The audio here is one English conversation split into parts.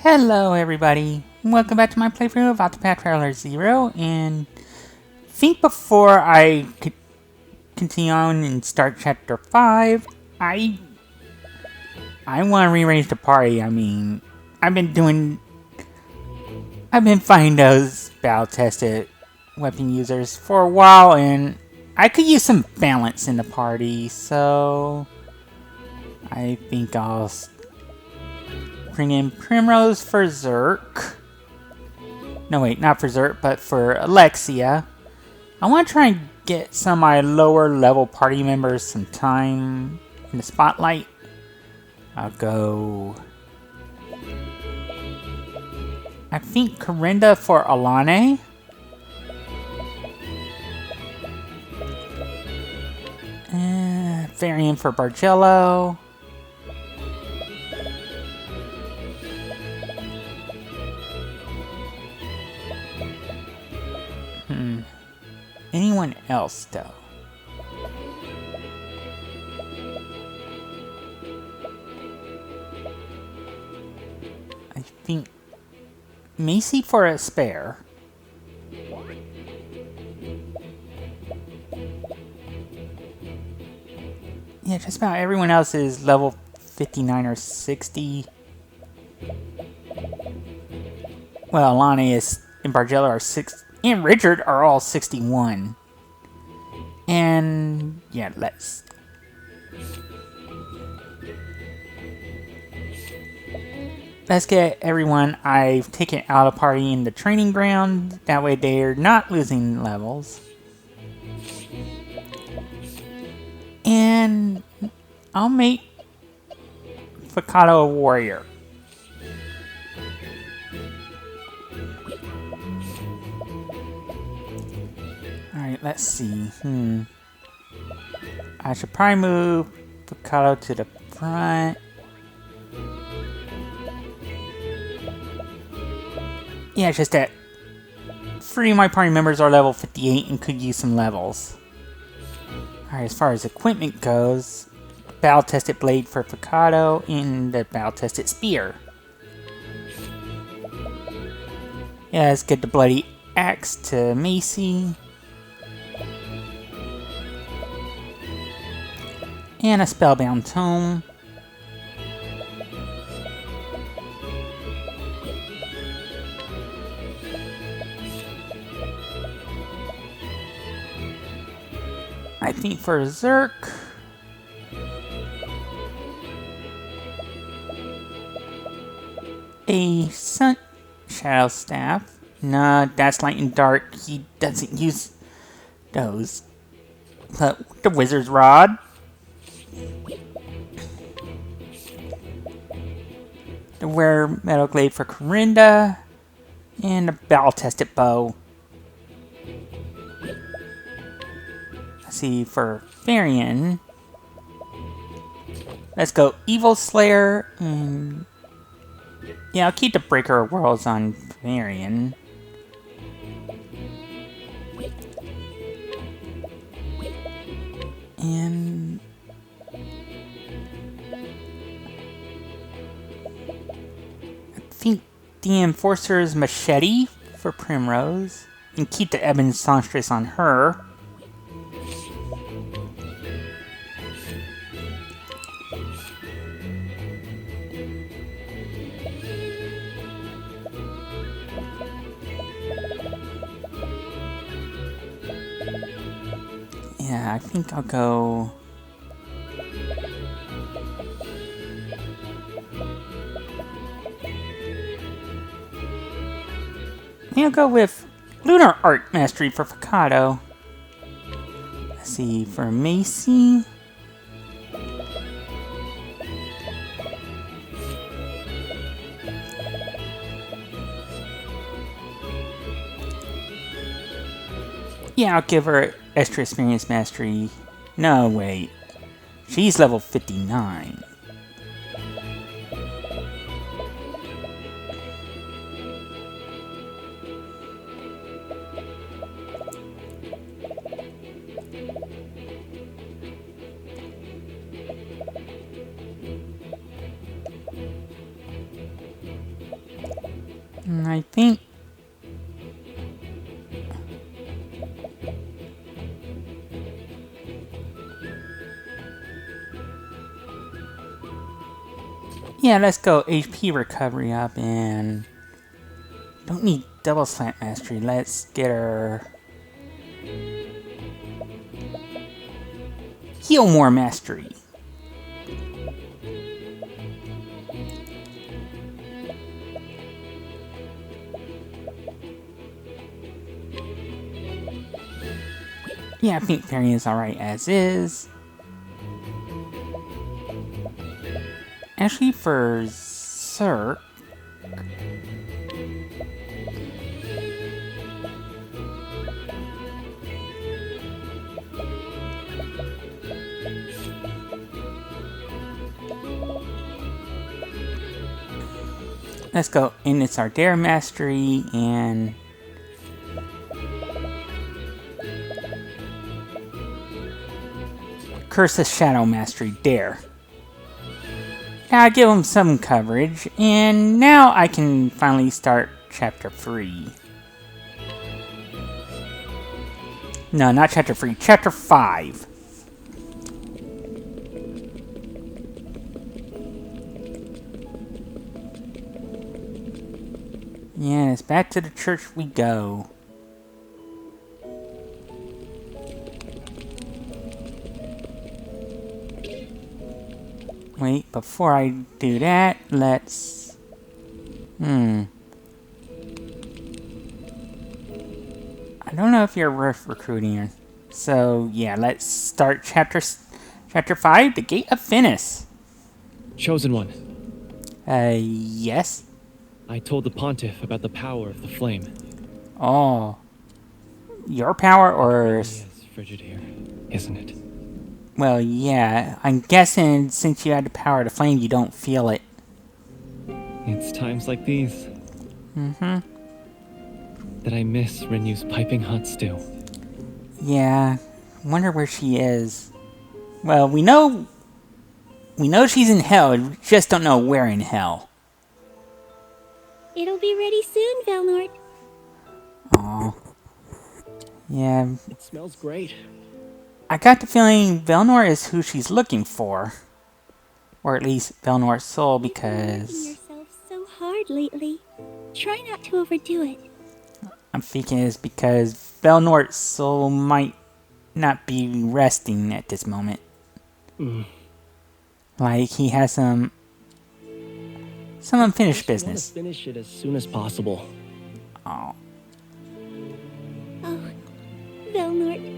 Hello everybody, welcome back to my playthrough of Octopath Traveler 0, and I think before I continue on and start chapter 5, I want to rearrange the party. I've been fighting those battle-tested weapon users for a while, and I could use some balance in the party, so I think I'll bring in Primrose for Zerk. No, wait, not for Zerk, but for Alexia. I want to try and get some of my lower level party members some time in the spotlight. I'll go... I think Corinda for Alane. Varian for Bargello. Anyone else, though? I think Macy for a spare. Yeah, just about everyone else is level 59 or 60. Well, Alani and Bargello are 6. And Richard are all 61. And yeah, let's get everyone I've taken out of the party in the training ground. That way they're not losing levels. And I'll make Fakato a warrior. Alright, let's see. I should probably move Fakato to the front. Yeah, it's just that 3 of my party members are level 58 and could use some levels. Alright, as far as equipment goes, battle-tested blade for Fakato and the battle-tested spear. Yeah, let's get the bloody axe to Macy. And a spellbound tome. I think for Zerk, a sun shadow staff. No, that's light and dark. He doesn't use those. But the wizard's rod. The Wear Metal Glaive for Corinda. And a battle-tested bow. Let's see, for Varian. Let's go Evil Slayer. And yeah, I'll keep the Breaker of Worlds on Varian. And I think the Enforcer's Machete for Primrose. And keep the Ebon Songstress on her. Yeah, I think I'll go... I'll go with Lunar Art Mastery for Fakato. Let's see, for Macy... Yeah, I'll give her extra experience mastery. No, wait. She's level 59. I think... Yeah, let's go HP recovery up and... Don't need double slant mastery. Let's get her... Heal more mastery. Yeah, Pink Fairy is alright as is. Actually, for Zerk... Let's go in its Ardare Mastery and... Curse's Shadow Mastery, Dare. I'll give him some coverage, and now I can finally start Chapter 3. No, not Chapter 3, Chapter 5. Yes, back to the church we go. Wait, before I do that, let's... I don't know if you're worth recruiting. So, yeah, let's start Chapter 5, the Gate of Finis. Chosen One. Yes? I told the Pontiff about the power of the flame. Oh. Your power, or... Yes, frigid here, isn't it? Well, yeah. I'm guessing since you had the power of the flame, you don't feel it. It's times like these that I miss Rinyu's piping hot stew. Yeah. Wonder where she is. Well, we know she's in hell, we just don't know where in hell. It'll be ready soon, Velnort. Aw. Yeah. It smells great. I got the feeling Velnor is who she's looking for. Or at least Velnor's soul, You're because... working yourself so hard lately. Try not to overdo it. I'm thinking it's because Velnor's soul might not be resting at this moment. Like, he has some unfinished business. I want to finish it as soon as possible. Oh. Oh, Velnort.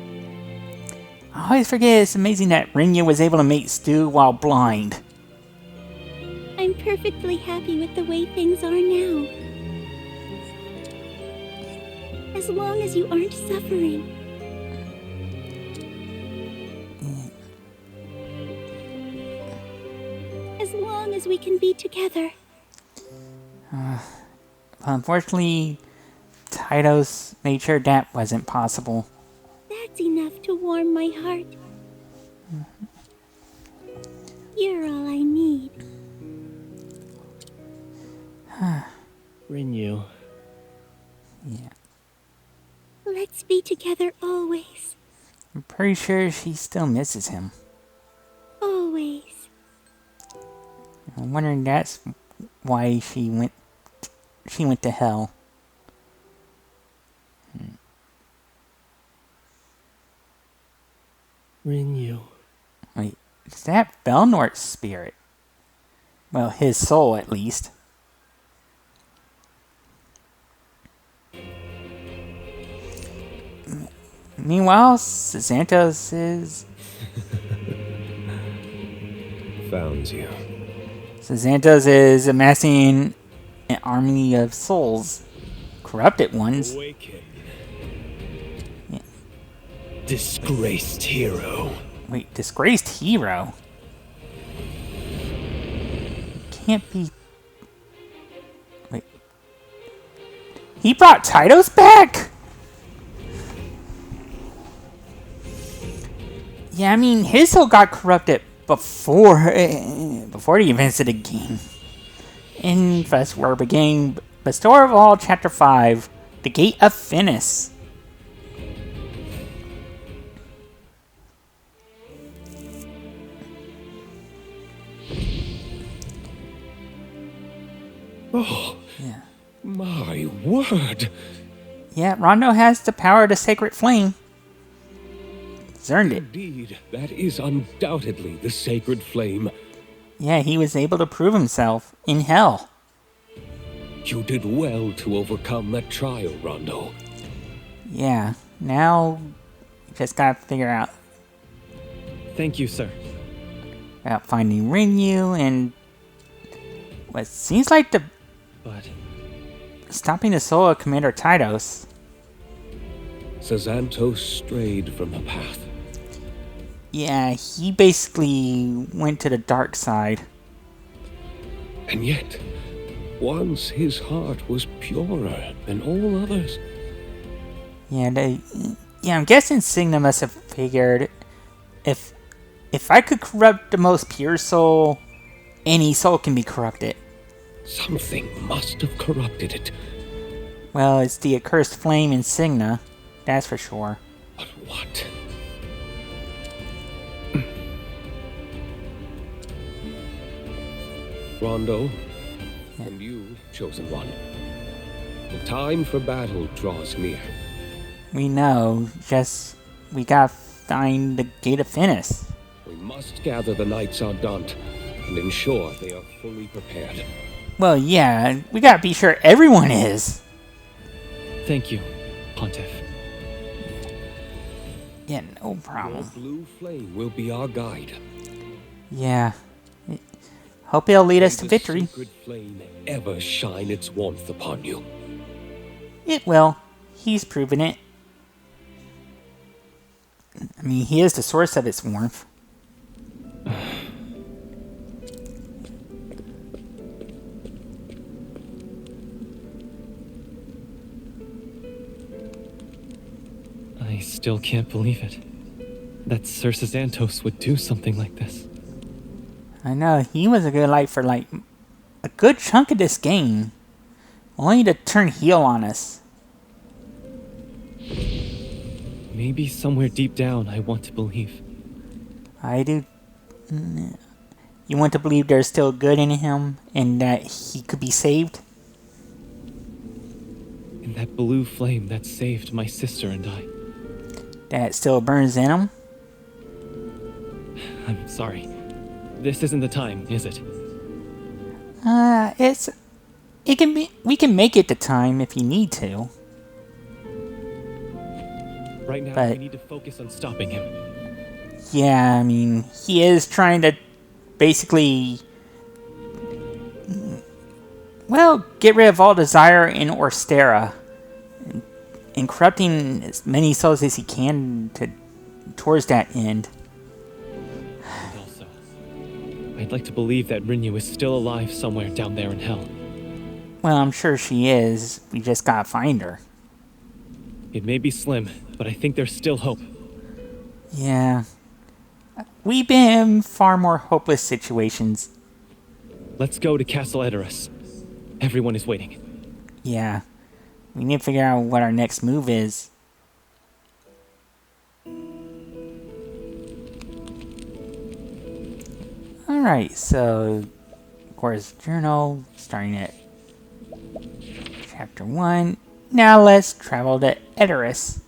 I always forget it's amazing that Rinyu was able to make stew while blind. I'm perfectly happy with the way things are now. As long as you aren't suffering. As long as we can be together. Unfortunately, Taito's made sure that wasn't possible. That's enough to warm my heart. You're all I need. Rinyu. Yeah. Let's be together always. I'm pretty sure she still misses him. Always. I'm wondering that's why she went to hell. Rinyu. Wait, is that Velnort's spirit? Well, his soul at least. Meanwhile, Sazantos is... Found you. Sazantos is amassing an army of souls. Corrupted ones. Awaken. Yeah. Disgraced hero. Wait, disgraced hero? Can't be... Wait. He brought Taito's back?! Yeah, I mean, his soul got corrupted before the events of the game. And thus we're beginning Bestower of All, Chapter 5, The Gate of Finis. Oh, Yeah. my word! Yeah, Rondo has the power of the Sacred Flame. He's earned it. Indeed, that is undoubtedly the sacred flame. Yeah, he was able to prove himself in hell. You did well to overcome that trial, Rondo. Yeah, now we just gotta figure out Thank you, sir. about finding Rinyu and what seems like the But stopping the soul of Commander Tydos. Sazantos strayed from the path. Yeah, he basically went to the dark side. And yet, once his heart was purer than all others. Yeah, I'm guessing Signa must have figured if I could corrupt the most pure soul, any soul can be corrupted. Something must have corrupted it. Well, it's the accursed flame in Signa, that's for sure. But what? Rondo, and you, chosen one. The time for battle draws near. We know, just we gotta find the Gate of Finis. We must gather the Knights Ardent and ensure they are fully prepared. Well, yeah, we gotta be sure everyone is. thank you, Pontiff. Yeah, no Your problem. blue flame will be our guide. Yeah. Hope it'll lead us to May the victory. sacred flame ever shine its warmth upon you. It will. He's proven it. I mean, he is the source of its warmth. I still can't believe it. That Sir Sazantos would do something like this. I know, he was a good light for like a good chunk of this game. Only to turn heel on us. Maybe somewhere deep down I want to believe. I do. You want to believe there's still good in him and that he could be saved? In that blue flame that saved my sister and I. That still burns in him? I'm sorry. This isn't the time, is it? We can make it the time if you need to. Right now, But- we need to focus on stopping him. Yeah, I mean, he is trying to basically, well, get rid of all desire in Orsterra. And corrupting as many souls as he can towards that end. And also, I'd like to believe that Rinyu is still alive somewhere down there in hell. Well, I'm sure she is. We just gotta find her. It may be slim, but I think there's still hope. Yeah. We've been in far more hopeless situations. Let's go to Castle Edoras. Everyone is waiting. Yeah. We need to figure out what our next move is. Alright, so, of course, journal, starting at chapter 1. Now let's travel to Edoras.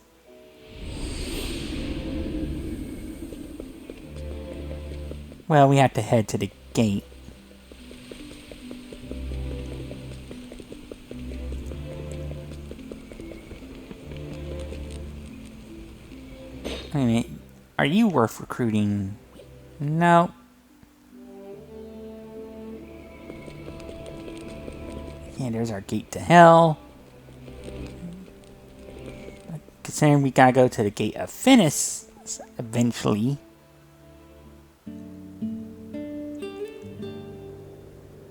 Well, we have to head to the gate. Wait a minute. Are you worth recruiting? No. Yeah, there's our gate to hell. Considering we gotta go to the Gate of Finis eventually.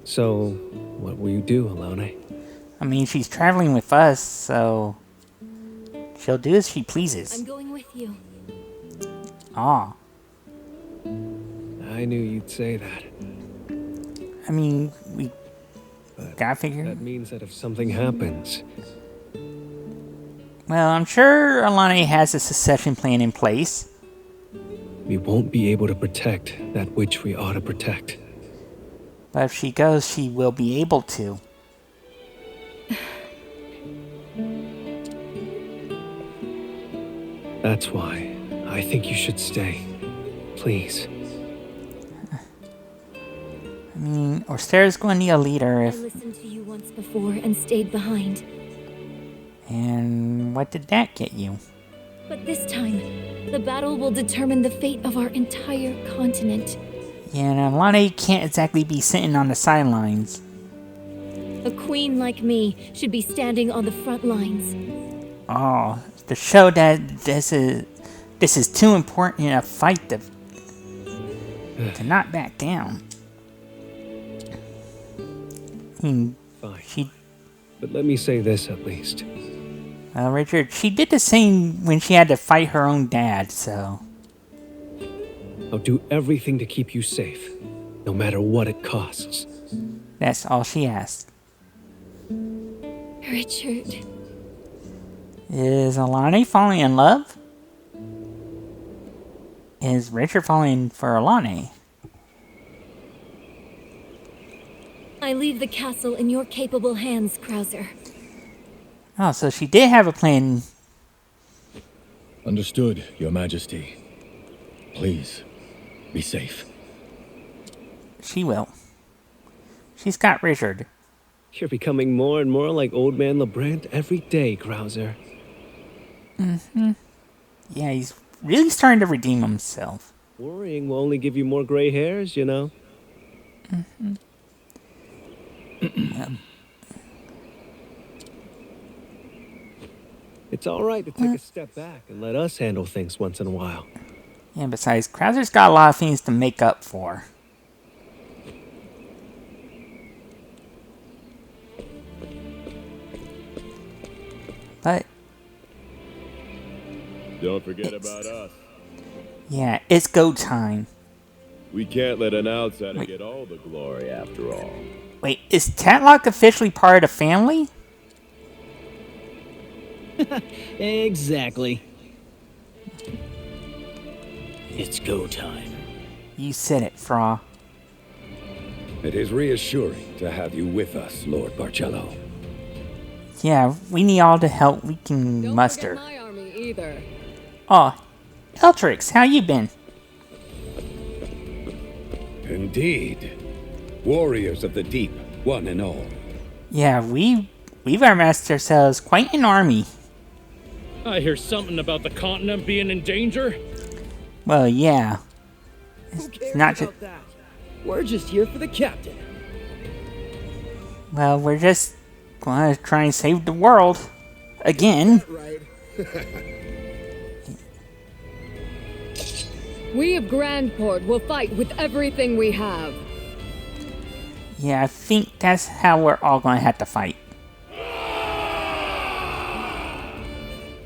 So, what will you do, Alone? I mean, she's traveling with us, so she'll do as she pleases. I'm going with you. Aw. I knew you'd say that. I mean, Gotta figure. That means that if something happens, Well, I'm sure Alani has a succession plan in place. we won't be able to protect that which we ought to protect. But if she goes, she will be able to. That's why I think you should stay. Please. I mean, Orsterra's going to need a leader I if... listened to you once before and stayed behind. And what did that get you? But this time, the battle will determine the fate of our entire continent. Yeah, and Alani can't exactly be sitting on the sidelines. A queen like me should be standing on the front lines. Oh, to show that this is too important a fight to not back down. I mean, Fine. But let me say this at least. Well, Richard, she did the same when she had to fight her own dad, so... I'll do everything to keep you safe, no matter what it costs. That's all she asked. Richard. Is Alani falling in love? Is Richard falling for Alani? I leave the castle in your capable hands, Krauser. Oh, so she did have a plan. Understood, Your Majesty. Please, be safe. She will. She's got Richard. You're becoming more and more like Old Man LeBrant every day, Krauser. Yeah, he's really starting to redeem himself. Worrying will only give you more gray hairs, you know? It's all right to take a step back and let us handle things once in a while. Yeah, besides, Krauser's got a lot of things to make up for. But... Don't forget about us. yeah, it's go time. We can't let an outsider get all the glory after all. Wait, is Tatlock officially part of the family? Exactly. It's go time. You said it, Fra. It is reassuring to have you with us, Lord Barcello. Yeah, we need all the help we can muster. Don't forget my army either. Oh, Eltrix, how you been? Indeed. Warriors of the deep, one and all. Yeah, we've amassed ourselves quite an army. I hear something about the continent being in danger. Well, yeah. Who cares not ju- about that? We're just here for the captain. Well, we're just going to try and save the world. Again. Right. We of Grandport will fight with everything we have. Yeah, I think that's how we're all going to have to fight.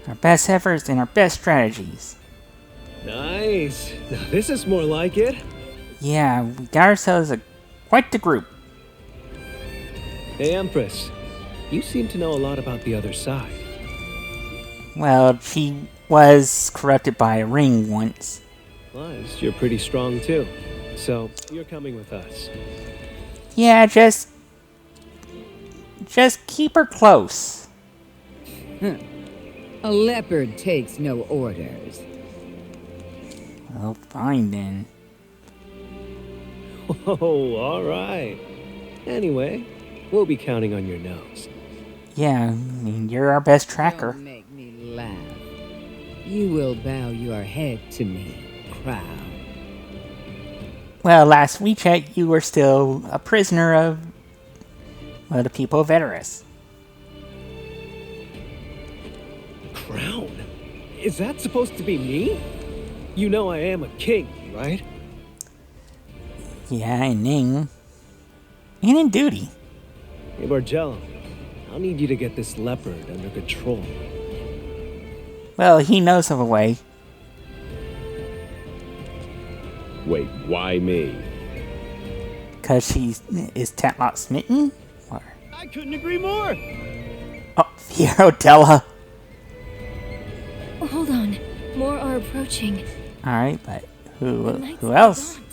Our best efforts and our best strategies. Nice. Now this is more like it. Yeah, we got ourselves quite the group. Hey, Empress. You seem to know a lot about the other side. Well, she was corrupted by a ring once. Plus, you're pretty strong too. So, you're coming with us. Yeah, just keep her close. A leopard takes no orders. Well, fine then. Oh, all right. Anyway, we'll be counting on your nose. Yeah, I mean, you're our best tracker. Don't make me laugh. You will bow your head to me, crowd. Well, last we checked, you were still a prisoner of, well, the people of Edoras. Crown? Is that supposed to be me? You know I am a king, right? Yeah, and Ning. And in duty. Hey, Bargello, I'll need you to get this leopard under control. Well, he knows of a way. Wait, why me? Because is Tatlock smitten? Or... I couldn't agree more. Oh, Fierodella. Hold on. More are approaching. Alright, but The Knights who of else? Gaunt.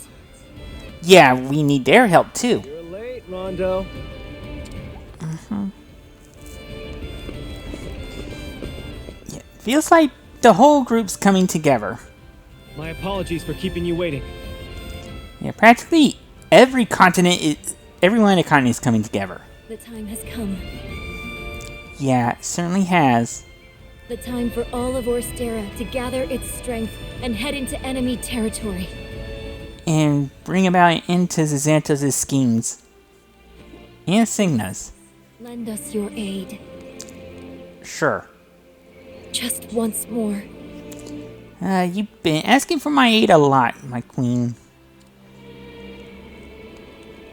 Yeah, we need their help too. You're late, Rondo. Yeah, feels like the whole group's coming together. My apologies for keeping you waiting. Yeah, practically every continent is, everyone in the continent is coming together. The time has come. Yeah, it certainly has. The time for all of Orsterra to gather its strength and head into enemy territory. And bring about an end to Sazantos' schemes. And Signa's. Lend us your aid. Sure. Just once more. You've been asking for my aid a lot, my queen.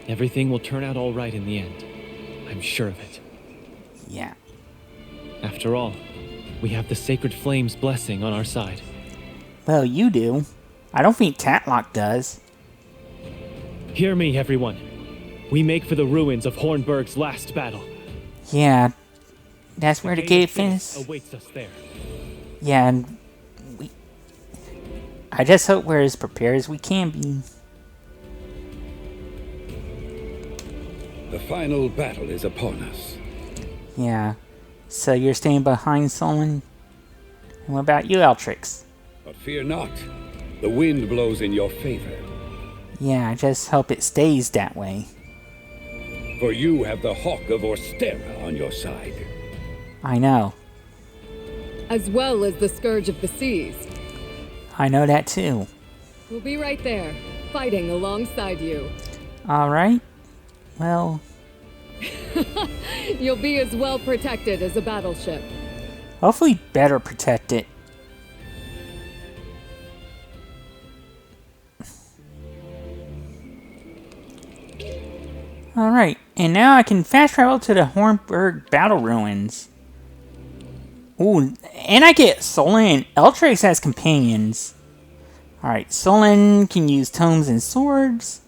Everything will turn out all right in the end. I'm sure of it. Yeah. After all, we have the Sacred Flame's blessing on our side. Well, you do. I don't think Tatlock does. Hear me, everyone. We make for the ruins of Hornburg's last battle. Yeah. That's where the Gate of Finis awaits us there. Yeah, and I just hope we're as prepared as we can be. The final battle is upon us. Yeah. So you're staying behind Solon? And what about you, Eltrix? But fear not. The wind blows in your favor. Yeah, I just hope it stays that way. For you have the Hawk of Orsterra on your side. I know. As well as the Scourge of the Seas. I know that too. We'll be right there, fighting alongside you. Alright. Well, You'll be as well protected as a battleship. hopefully better protected. Alright, and now I can fast travel to the Hornburg Battle Ruins. Ooh, and I get Solon and Eltrix as companions. Alright, Solon can use tomes and swords.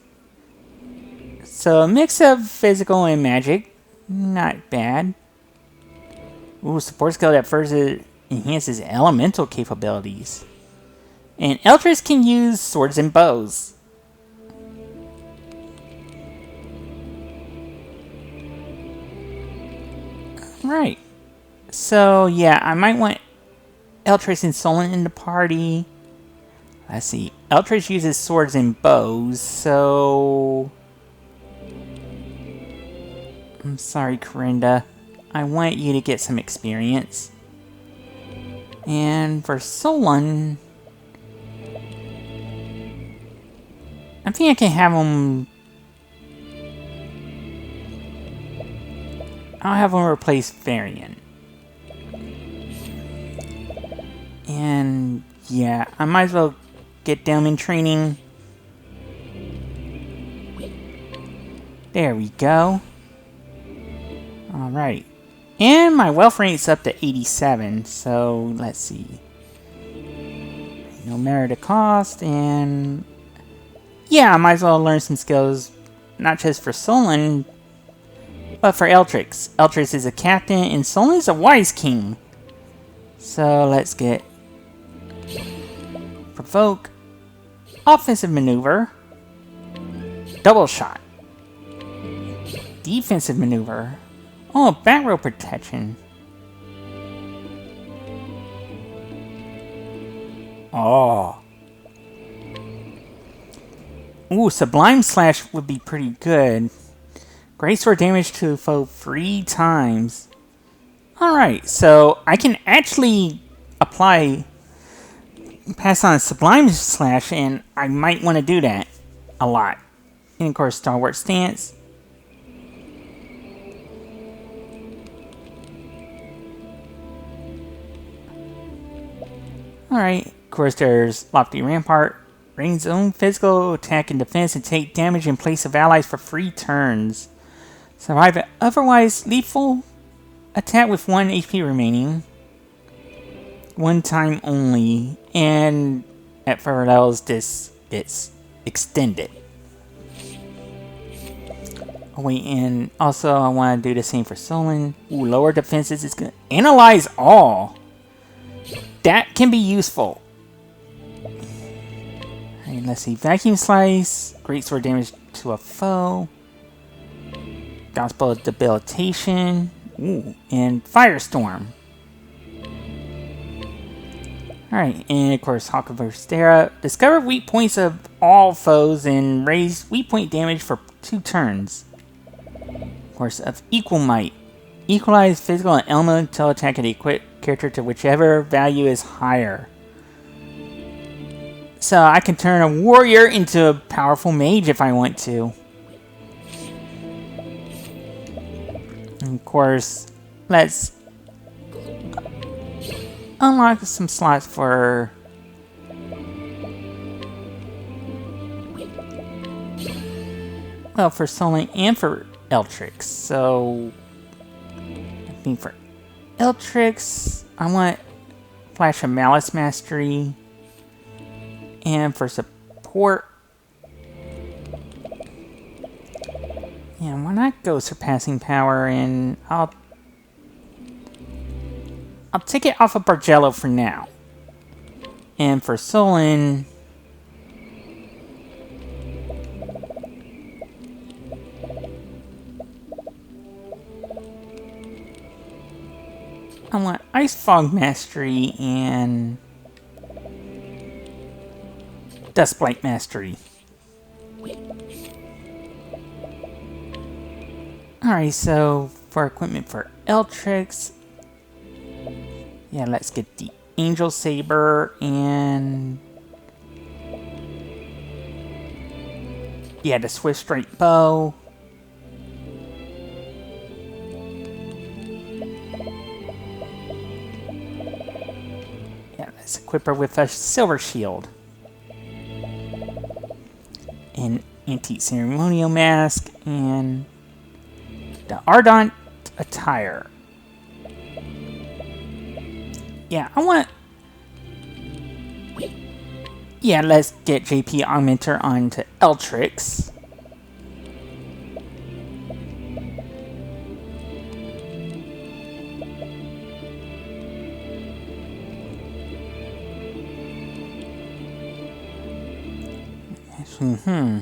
So a mix of physical and magic. Not bad. Ooh, support skill that further enhances elemental capabilities. And Eltrix can use swords and bows. Right. So, yeah, I might want Eltrix and Solon in the party. Let's see. Eltrix uses swords and bows, so... I'm sorry, Corinda. I want you to get some experience. And for Solon... I think I can have him... I'll have him replace Varian. And yeah, I might as well get them in training. There we go. Alright. And my wealth rate's up to 87, so let's see. No matter the cost, and yeah, I might as well learn some skills, not just for Solon, but for Eltrix. Eltrix is a captain, and Solon is a wise king. So let's get Provoke, Offensive Maneuver, Double Shot, Defensive Maneuver. Oh, Back Row Protection. Oh. Ooh, Sublime Slash would be pretty good. Great sword damage to foe 3 times. Alright, so I can actually pass on Sublime Slash, and I might want to do that a lot. And of course, Stalwart Stance. Alright, of course there's Lofty Rampart. Rain's own physical attack and defense and take damage in place of allies for 3 turns. Survive an otherwise lethal attack with 1 HP remaining. 1 time only. And at further levels, this gets extended. Oh wait, and also I want to do the same for Solon. Ooh, lower defenses is gonna analyze all. That can be useful. Alright, let's see. Vacuum Slice, great sword damage to a foe. Gospel of Debilitation. Ooh, and Firestorm. Alright, and of course, Hawk of Orsterra. Discover weak points of all foes and raise weak point damage for 2 turns. Of course, of equal might. Equalize physical and elemental attack of the equipped character to whichever value is higher. So I can turn a warrior into a powerful mage if I want to. And of course, let's unlock some slots for for Solon and for Eltrix. So I think for Eltrix, I want Flash of Malice Mastery, and for support, yeah, why not go Surpassing Power, and I'll take it off of Bargello for now. And for Solon, I want Ice Fog Mastery and Duskblight Mastery. Alright, so for equipment for Eltrix, yeah, let's get the Angel Saber and yeah, the Swift Strike Bow. Yeah, let's equip her with a Silver Shield. An Antique Ceremonial Mask and the Ardent Attire. Yeah, I want... Yeah, let's get JP Augmenter onto Eltrix. Mm-hmm.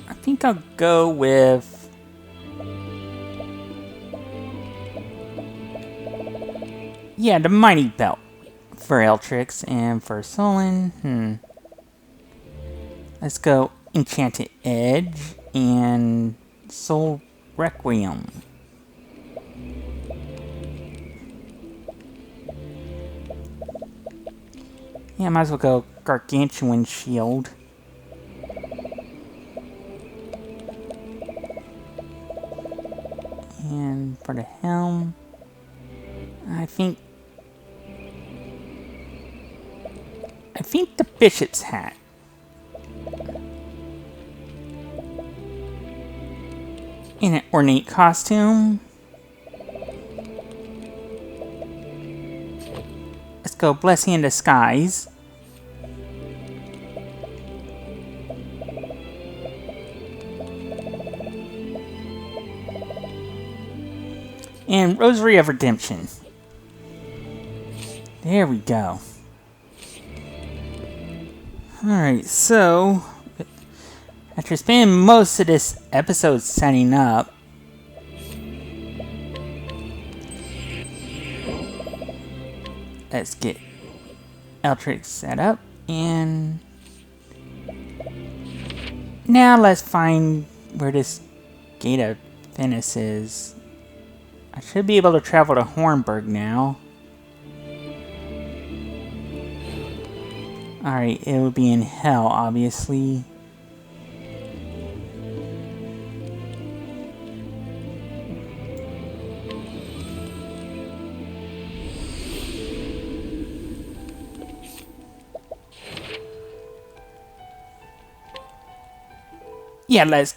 I think I'll go with... yeah, the Mighty Belt for Eltrix, and for Solon, let's go Enchanted Edge and Soul Requiem. Yeah, might as well go Gargantuan Shield. And for the helm, I think the Bishop's Hat. In an ornate costume. Let's go Blessing in Disguise. And Rosary of Redemption. There we go. Alright, so after spending most of this episode setting up, let's get Eltrix set up, and now let's find where this Gate of Finis is. I should be able to travel to Hornburg now. Alright, it would be in hell, obviously. Yeah, let's...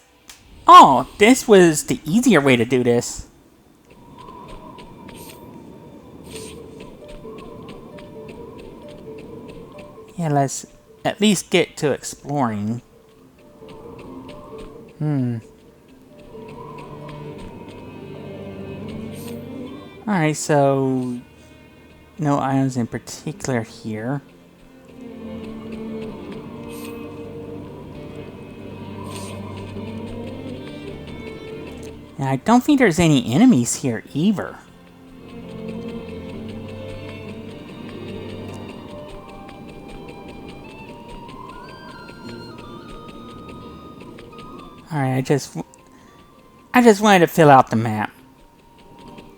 Oh, this was the easier way to do this. Yeah, let's at least get to exploring. Alright, so... no items in particular here. And I don't think there's any enemies here either. Alright, I just wanted to fill out the map.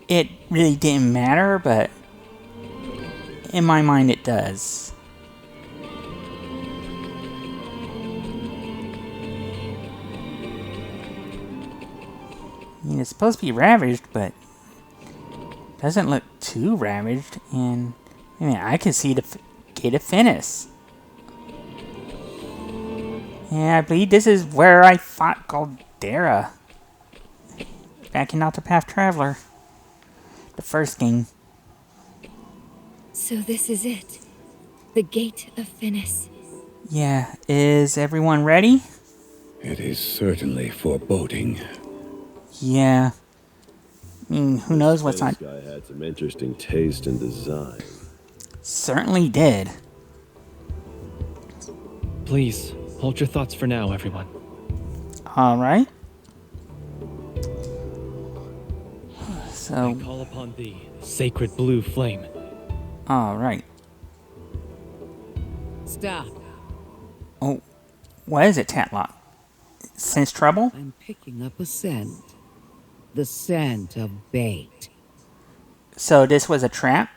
It really didn't matter, but in my mind it does. I mean, it's supposed to be ravaged, but doesn't look too ravaged. And I mean, I can see the Gate of Finis. Yeah, I believe this is where I fought Orsterra back in Octopath Traveler, the first game. So this is it. The Gate of Finis. Yeah, is everyone ready? It is certainly foreboding. Yeah. I mean, who knows what's on... This guy had some interesting taste and design. Certainly did. Please, hold your thoughts for now, everyone. Alright. I So, call upon thee, sacred blue flame. alright. Stop. Oh, what is it, Tatlock? Sense trouble? I'm picking up a scent. The scent of bait. So this was a trap?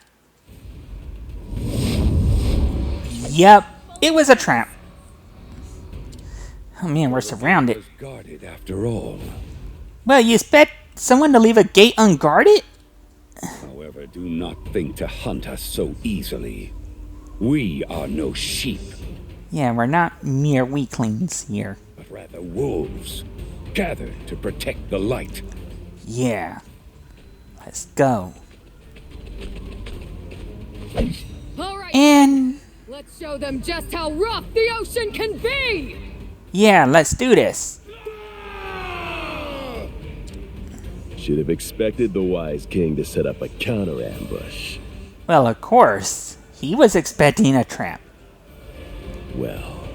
Yep, it was a trap. Oh man, we're surrounded. Was guarded after all. Well, you expect someone to leave a gate unguarded? However, do not think to hunt us so easily. We are no sheep, Yeah, we're not mere weaklings here. but rather wolves, gathered to protect the light. Yeah. Let's go. All right, And... let's show them just how rough the ocean can be! yeah, let's do this. Should have expected the wise king to set up a counter ambush. Well, of course. He was expecting a trap. Well,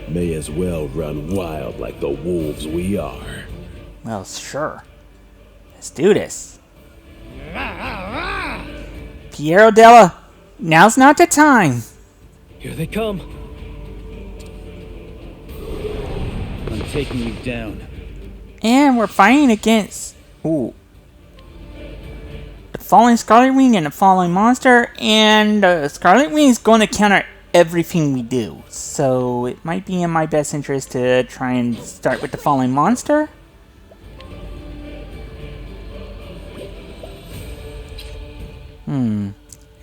may as well run wild like the wolves we are. Well, sure. Let's do this. Piero Della, now's not the time. Here they come. I'm taking you down. And we're fighting against... ooh. The Falling Scarlet Wing and the Falling Monster. And the Scarlet Wing is going to counter everything we do. So it might be in my best interest to try and start with the Falling Monster.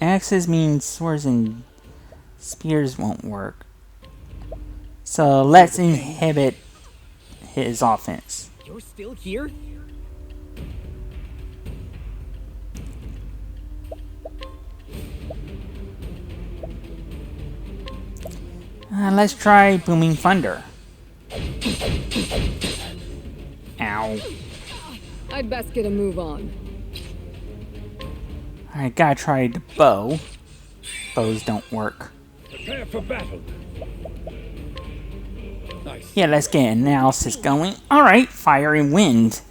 Axes mean swords and spears won't work. So let's inhibit his offense. You're still here? Let's try Booming Thunder. Ow. I'd best get a move on. I gotta try the bow. Bows don't work. Prepare for battle. Nice. Yeah, let's get analysis going. Alright, fire and wind.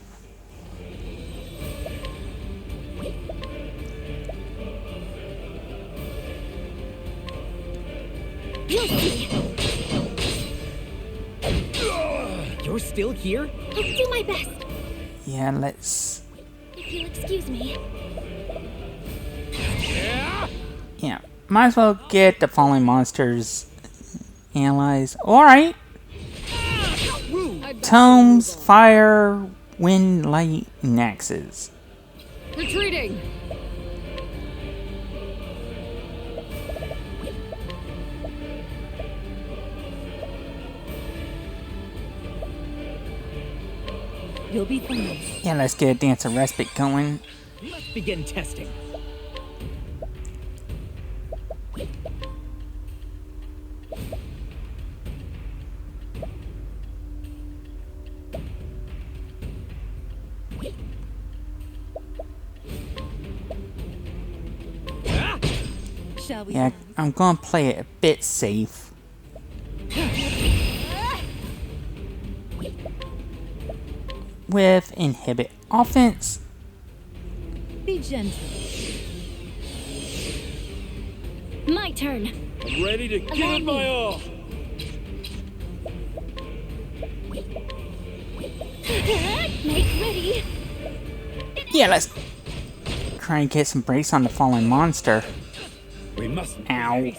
You're still here? I'll do my best, Yeah, let's... if you'll excuse me. yeah, might as well get the falling monsters analyzed. Alright. Tomes, fire, wind, light, and axes. Retreating! You'll be fine. Yeah, let's get a Dance of Respite going. Let's begin testing. Shall we? Yeah, I'm gonna play it a bit safe. With inhibit offense. Be gentle. My turn. I'm ready to give it my all. Make ready. Yeah, let's try and get some breaks on the fallen monster. We mustn't. Ow.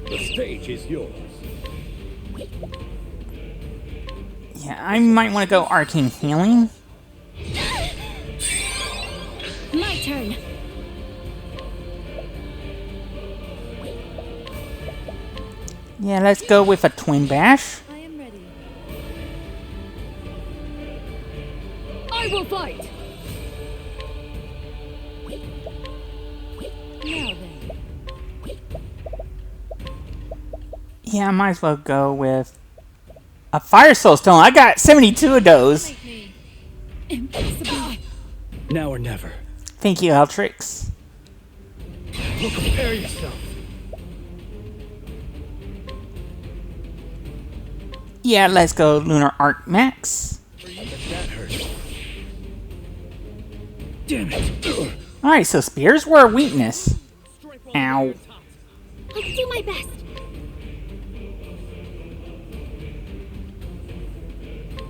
The stage is yours. Yeah, I might want to go Arcane Healing. My turn. Yeah, let's go with a Twin Bash. I am ready. I will fight! Now then. Yeah, I might as well go with a Fire Soul Stone. I got 72 of those. Impossible. Now or never. Thank you, Eltrix. Well, prepare yourself. Yeah, let's go Lunar Arc Max. That hurt. Damn it. Alright, so spears were a weakness. Ow. I'll do my best.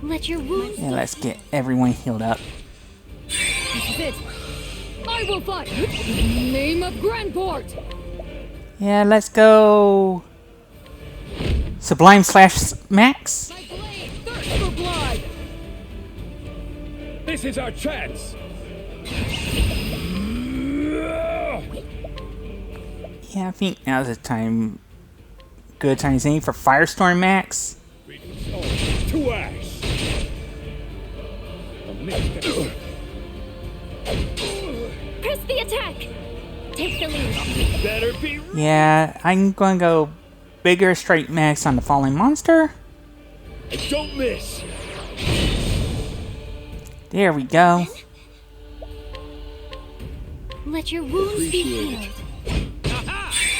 Let your wounds. Yeah, let's get everyone healed up. This is it! I will fight! In the name of Grandport! Yeah, let's go Sublime Slash Max. My blade thirsts for blood! This is our chance. Yeah, I think now's the time. Good time as any for Firestorm Max. To ash. Press the attack. Take the lead. Better be. Yeah, I'm going to go bigger straight max on the Falling Monster. Don't miss. There we go. Let your wounds be healed.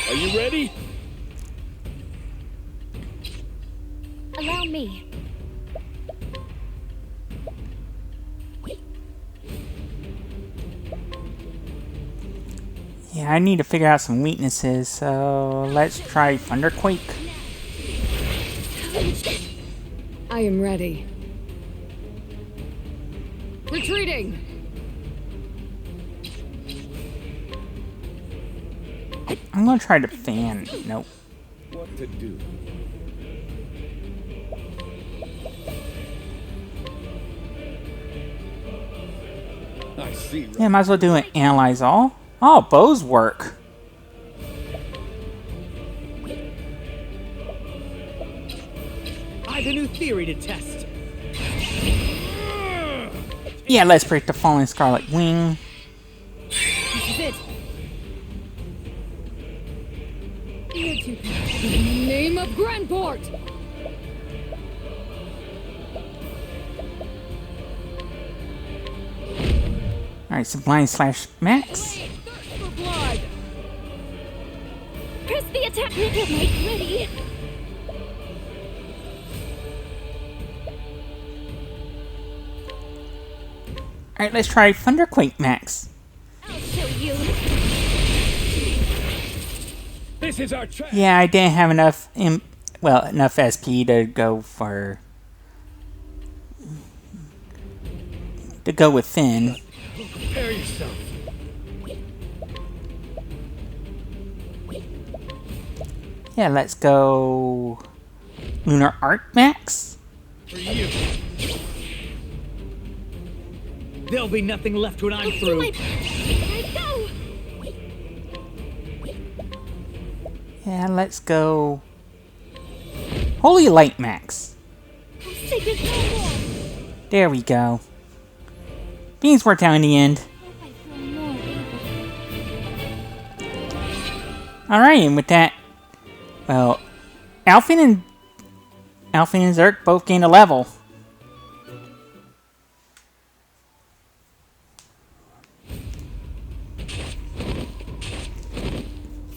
Are you ready? Allow me. Yeah, I need to figure out some weaknesses, so let's try Thunderquake. I am ready. Retreating! I'm gonna try to fan. Nope. What to do? I see. Yeah, might as well do an Analyze All. Oh, bows work. I have a new theory to test. Yeah, let's break the Falling Scarlet Wing. This is it! Here to in the name of Grandport! Alright, Sublime Slash Max. Thirst for blood! Press the attack. Make ready. Alright, let's try Thunderquake Max. I'll show you. This is our chance. Yeah, I didn't have enough enough SP to go for with Finn. Prepare yourself. Yeah, let's go Lunar Arc Max. For you. There'll be nothing left when I'm through. My Yeah, let's go. Holy Light Max. Sacred no more. There we go. Things worked out in the end. Hope I feel more able. Alright, and with that, well, Alfin and Zerk both gained a level.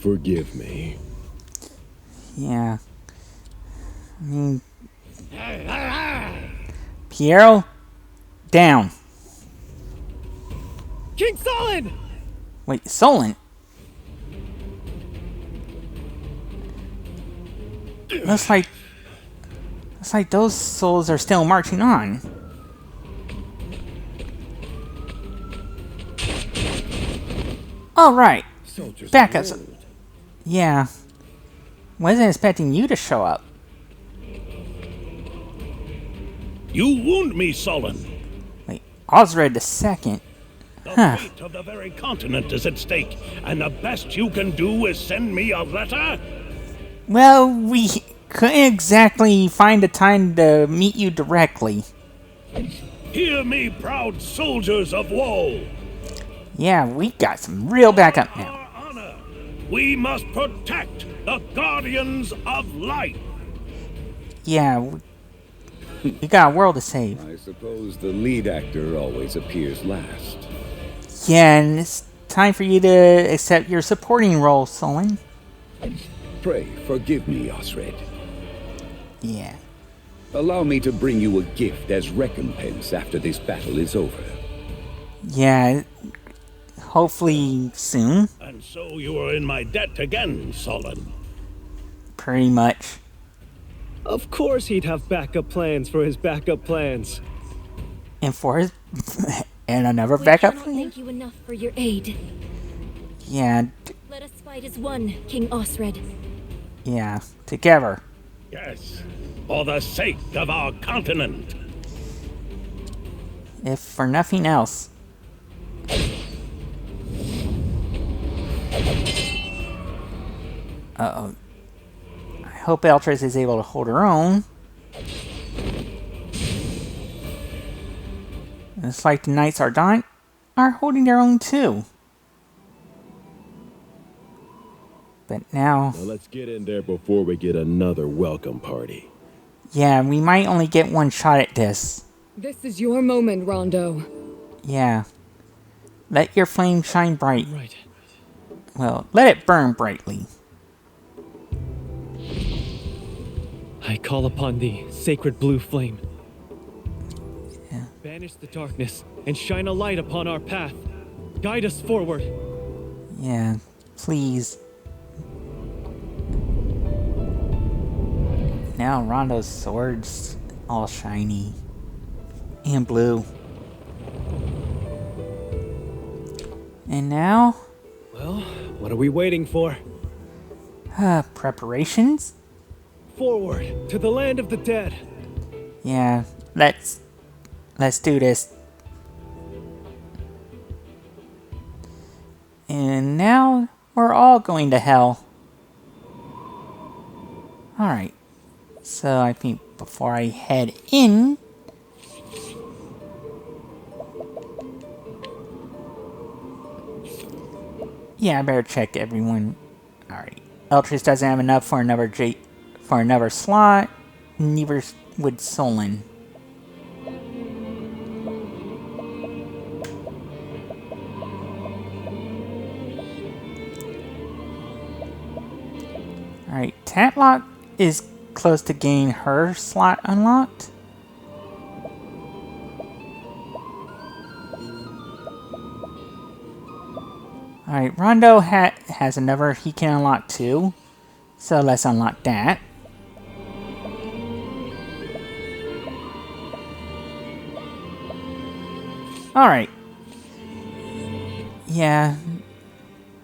Forgive me. Yeah. I mean, Piero, down. King Solon! Wait, Solon? Looks like those souls are still marching on. Alright. Soldiers Back of us. old. Yeah. Wasn't expecting you to show up. You wound me, Solon. Wait, Osred the Second. The fate of the very continent is at stake, and the best you can do is send me a letter? Well, we couldn't exactly find a time to meet you directly. Hear me, proud soldiers of woe. Yeah, we got some real backup now. Our honor. We must protect the guardians of light. Yeah, we got a world to save. I suppose the lead actor always appears last. Yeah, and it's time for you to accept your supporting role, Solon. Pray, forgive me, Osred. Yeah. Allow me to bring you a gift as recompense after this battle is over. Yeah, hopefully soon. And so you are in my debt again, Solon. Pretty much. Of course he'd have backup plans for his backup plans. And for his... and another We backup cannot plan? thank you enough for your aid. Yeah, Let us fight as one, King Osred. yeah, together. Yes, for the sake of our continent. If for nothing else. Uh-oh. I hope Eltress is able to hold her own. Looks like the Knights Ardent are holding their own too. But now... Now let's get in there before we get another welcome party. yeah, we might only get one shot at this. This is your moment, Rondo. Yeah. Let your flame shine bright. Right. Well, let it burn brightly. I call upon thee, sacred blue flame. Yeah. Banish the darkness and shine a light upon our path. Guide us forward. Yeah, please. Now Rondo's sword's all shiny. And blue. And now, Well, what are we waiting for? preparations? Forward to the land of the dead. Yeah, let's do this. And now we're all going to hell. Alright. So I think before I head in, yeah, I better check everyone. Alright. Eltress doesn't have enough for another slot. Neither would Solon. Alright, Tatlock is close to getting her slot unlocked. Alright, Rondo has another he can unlock too. So let's unlock that. Alright. Yeah.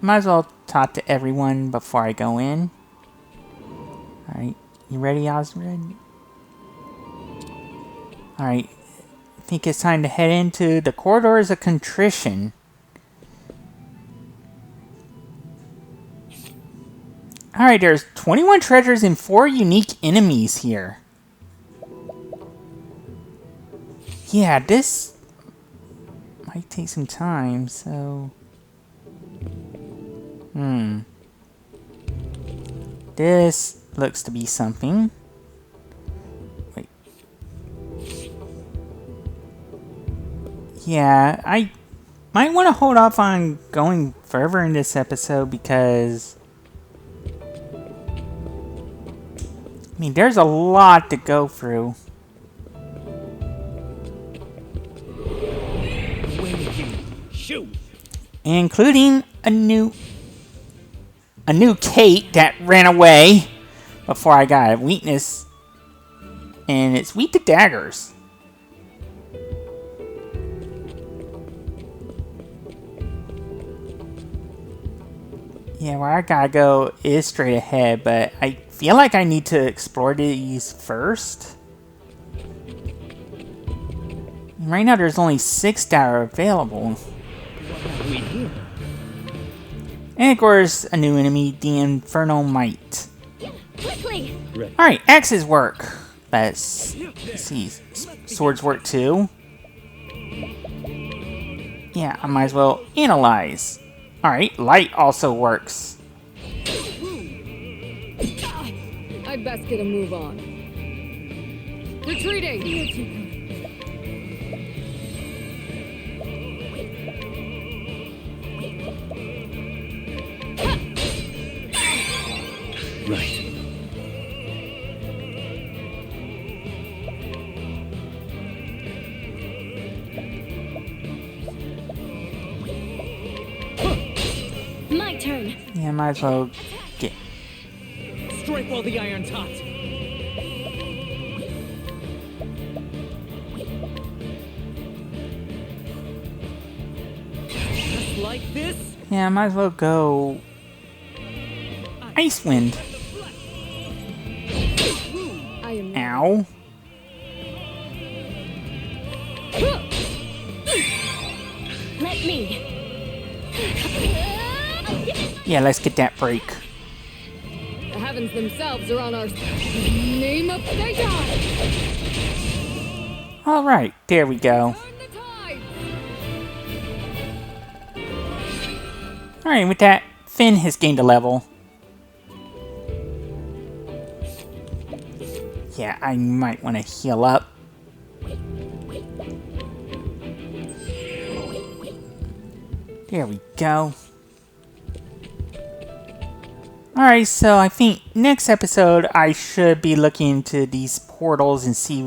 Might as well talk to everyone before I go in. Alright. You ready, Osred? Alright. I think it's time to head into the corridors of contrition. Alright, there's 21 treasures and 4 unique enemies here. Yeah, this might take some time, so... This looks to be something. Wait. Yeah, I might want to hold off on going further in this episode because... I mean, there's a lot to go through. Away with you. Shoot. Including a new Kate that ran away before I got a weakness. And it's weak to daggers. Yeah, where I gotta go is straight ahead, but I feel like I need to explore these first. Right now there's only 6 that are available. And of course, a new enemy, the Infernal Might. Quickly! Alright, axes work. Let's see. Swords work too. Yeah, I might as well analyze. Alright, light also works. I'd best get a move on. Retreating! Right. My turn. Yeah, might as well get... Strike while the iron's hot. Just like this? Yeah, might as well go... Ice Wind. Ow. Let me. Yeah, let's get that break. The heavens themselves are on our name of Satan! Alright, there we go. Turn the tide! Alright, with that, Finn has gained a level. Yeah, I might want to heal up. There we go. Alright, so I think next episode I should be looking into these portals and see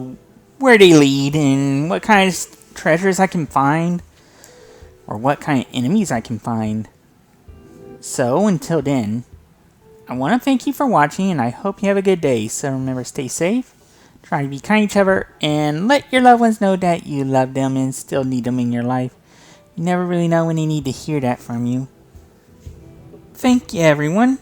where they lead and what kind of treasures I can find. Or what kind of enemies I can find. So, until then, I want to thank you for watching and I hope you have a good day. So remember, stay safe, try to be kind to each other, and let your loved ones know that you love them and still need them in your life. You never really know when they need to hear that from you. Thank you, everyone.